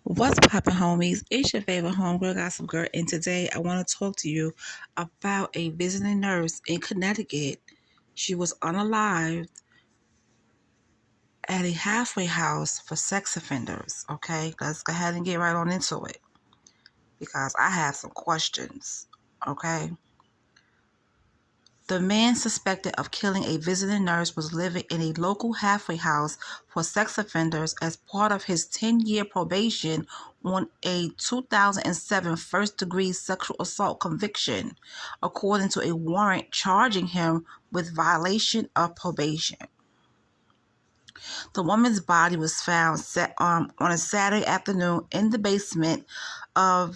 What's poppin', homies? It's your favorite homegirl, Gossip Girl, and today I want to talk to you about a visiting nurse in Connecticut. She was unalived at a halfway house for sex offenders. Okay, let's go ahead and get right on into it because I have some questions. Okay. The man suspected of killing a visiting nurse was living in a local halfway house for sex offenders as part of his 10-year probation on a 2007 first-degree sexual assault conviction, according to a warrant charging him with violation of probation. The woman's body was found on a Saturday afternoon in the basement of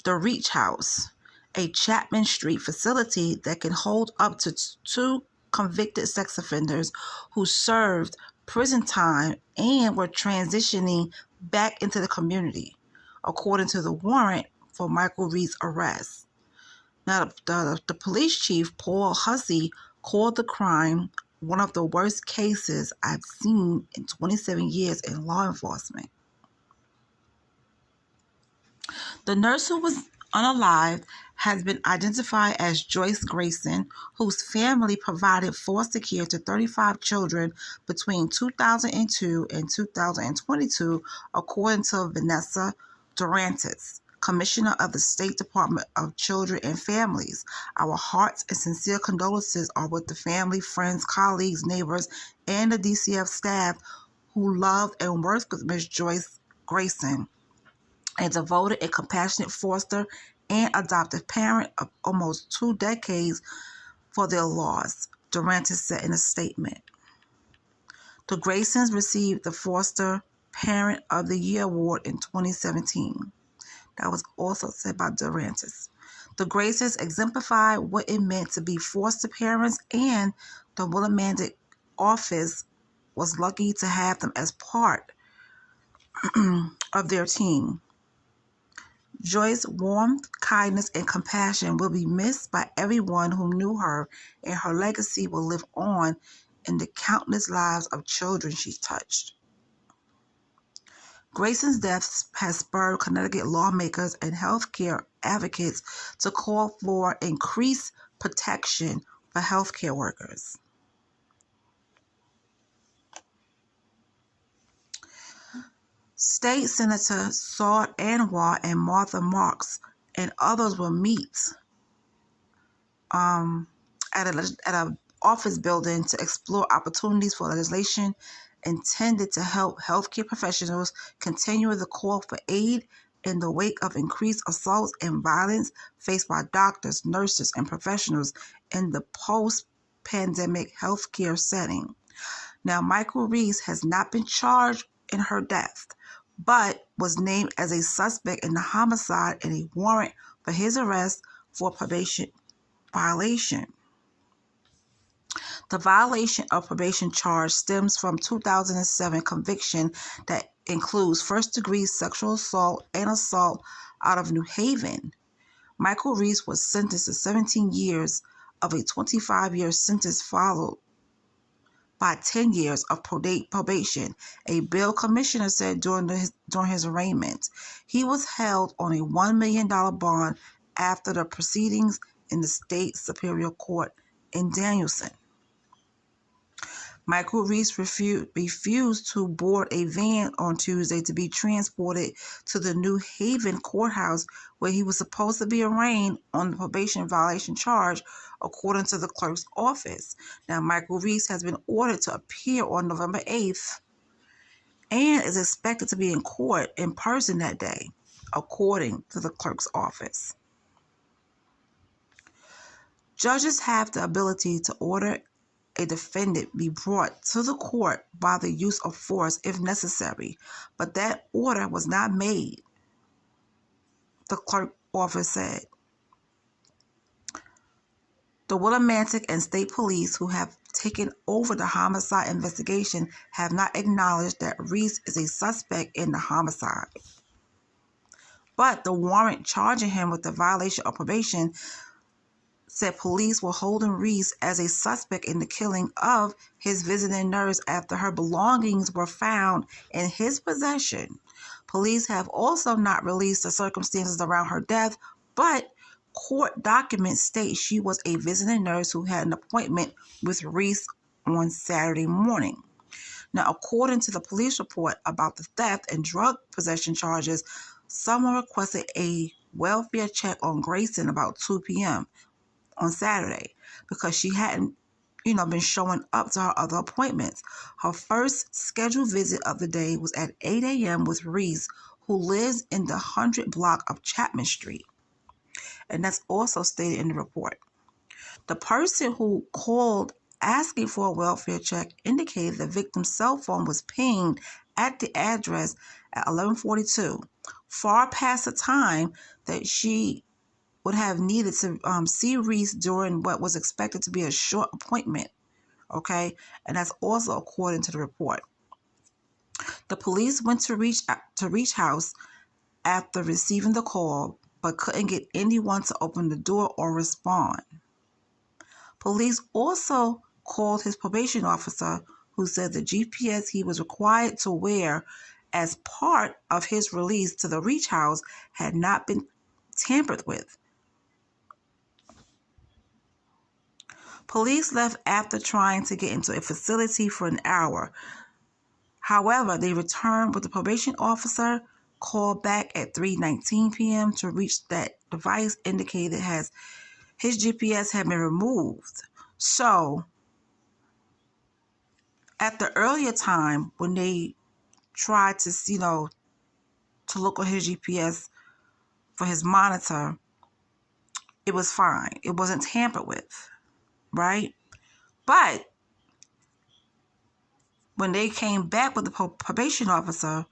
the Reach House, a Chapman Street facility that can hold up to two convicted sex offenders who served prison time and were transitioning back into the community, according to the warrant for Michael Reed's arrest. Now, the police chief, Paul Hussey, called the crime one of the worst cases I've seen in 27 years in law enforcement. The nurse who was unalived has been identified as Joyce Grayson, whose family provided foster care to 35 children between 2002 and 2022, according to Vanessa Durantis, Commissioner of the State Department of Children and Families. Our hearts and sincere condolences are with the family, friends, colleagues, neighbors, and the DCF staff who loved and worked with Ms. Joyce Grayson, a devoted and compassionate foster and adoptive parent of almost 2 decades, for their loss, Durantis said in a statement. The Graysons received the Foster Parent of the Year Award in 2017. That was also said by Durantis. The Graysons exemplified what it meant to be foster parents, and the Willimantic office was lucky to have them as part of their team. Joyce's warmth, kindness, and compassion will be missed by everyone who knew her, and her legacy will live on in the countless lives of children she touched. Grayson's death has spurred Connecticut lawmakers and healthcare advocates to call for increased protection for healthcare workers. State Senator Saul Anwar and Martha Marks and others will meet at a office building to explore opportunities for legislation intended to help healthcare professionals continue the call for aid in the wake of increased assaults and violence faced by doctors, nurses, and professionals in the post-pandemic healthcare setting. Now, Michael Reese has not been charged in her death, but was named as a suspect in the homicide and a warrant for his arrest for probation violation. The violation of probation charge stems from 2007 conviction that includes first-degree sexual assault and assault out of New Haven. Michael Reese was sentenced to 17 years of a 25-year sentence followed by 10 years of probation, a bail commissioner said during his arraignment. He was held on a $1 million bond after the proceedings in the state superior court in Danielson. Michael Reese refused to board a van on Tuesday to be transported to the New Haven courthouse where he was supposed to be arraigned on the probation violation charge, according to the clerk's office. Now, Michael Reese has been ordered to appear on November 8th and is expected to be in court in person that day, according to the clerk's office. Judges have the ability to order a defendant be brought to the court by the use of force if necessary, but that order was not made, the clerk's office said. The Willimantic and state police who have taken over the homicide investigation have not acknowledged that Reese is a suspect in the homicide. But the warrant charging him with the violation of probation said police were holding Reese as a suspect in the killing of his visiting nurse after her belongings were found in his possession. Police have also not released the circumstances around her death, but court documents state she was a visiting nurse who had an appointment with Reese on Saturday morning. Now, according to the police report about the theft and drug possession charges, someone requested a welfare check on Grayson about 2 p.m. on Saturday because she hadn't, been showing up to her other appointments. Her first scheduled visit of the day was at 8 a.m. with Reese, who lives in the 100 block of Chapman Street. And that's also stated in the report. The person who called asking for a welfare check indicated the victim's cell phone was pinged at the address at 11:42, far past the time that she would have needed to see Reese during what was expected to be a short appointment. Okay, and that's also according to the report. The police went to Reach House after receiving the call, but couldn't get anyone to open the door or respond. Police also called his probation officer, who said the GPS he was required to wear as part of his release to the Reach House had not been tampered with. Police left after trying to get into a facility for an hour. However, they returned with the probation officer, called back at 3:19 p.m. to reach that device indicated as his GPS had been removed. So, at the earlier time when they tried to, to look on his GPS for his monitor, it was fine. It wasn't tampered with, right? But when they came back with the probation officer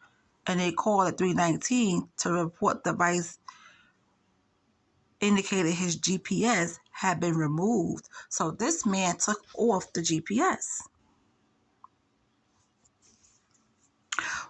and they called at 3:19 to report the device indicated his GPS had been removed. So this man took off the GPS.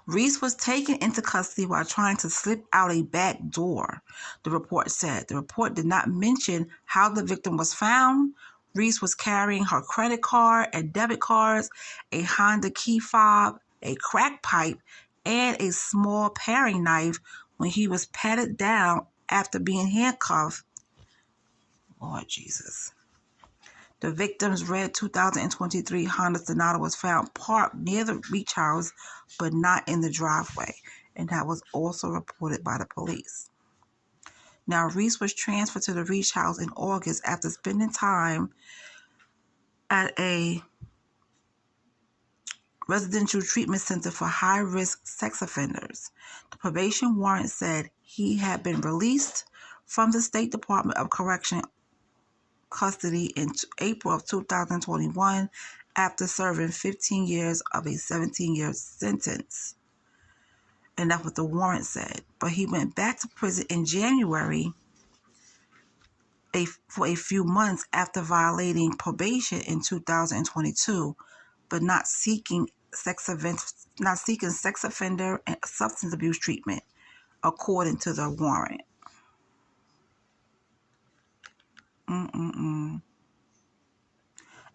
Reese was taken into custody while trying to slip out a back door, the report said. The report did not mention how the victim was found. Reese was carrying her credit card and debit cards, a Honda key fob, a crack pipe, and a small paring knife when he was patted down after being handcuffed. Lord Jesus. The victim's red 2023 Honda Sonata was found parked near the Reach House, but not in the driveway, and that was also reported by the police. Now, Reese was transferred to the Reach House in August after spending time at a residential treatment center for high-risk sex offenders. The probation warrant said he had been released from the State Department of Correction custody in April of 2021 after serving 15 years of a 17-year sentence. And that's what the warrant said. But he went back to prison in January for a few months after violating probation in 2022, but not seeking sex offender and substance abuse treatment, according to the warrant.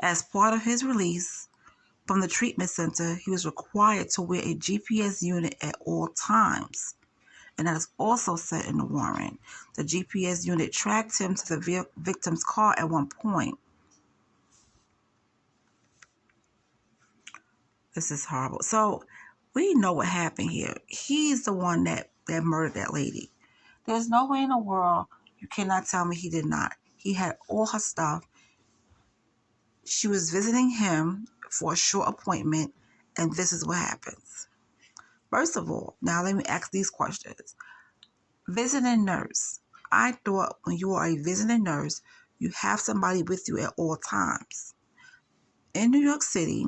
As part of his release from the treatment center, he was required to wear a GPS unit at all times. And that is also said in the warrant. The GPS unit tracked him to the victim's car at one point. This is horrible. So we know what happened here. He's the one that murdered that lady. There's no way in the world you cannot tell me he did not. He had all her stuff. She was visiting him for a short appointment, and this is what happens. First of all, now let me ask these questions. Visiting nurse. I thought when you are a visiting nurse, you have somebody with you at all times. In New York City,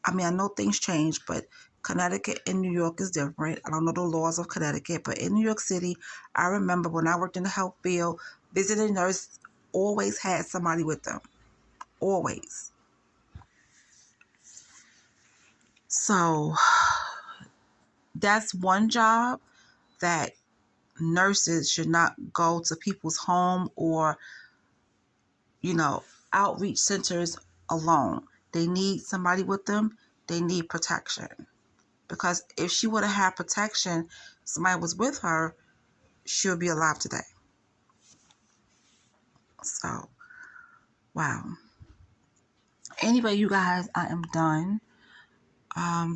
I know things change, but Connecticut and New York is different. I don't know the laws of Connecticut, but in New York City, I remember when I worked in the health field, visiting nurse always had somebody with them. Always. So that's one job that nurses should not go to people's home or, outreach centers alone. They need somebody with them. They need protection. Because if she would have had protection, somebody was with her, she'll be alive today. So, wow. Anyway, you guys, I am done.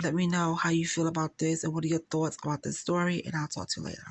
Let me know how you feel about this and what are your thoughts about this story, and I'll talk to you later.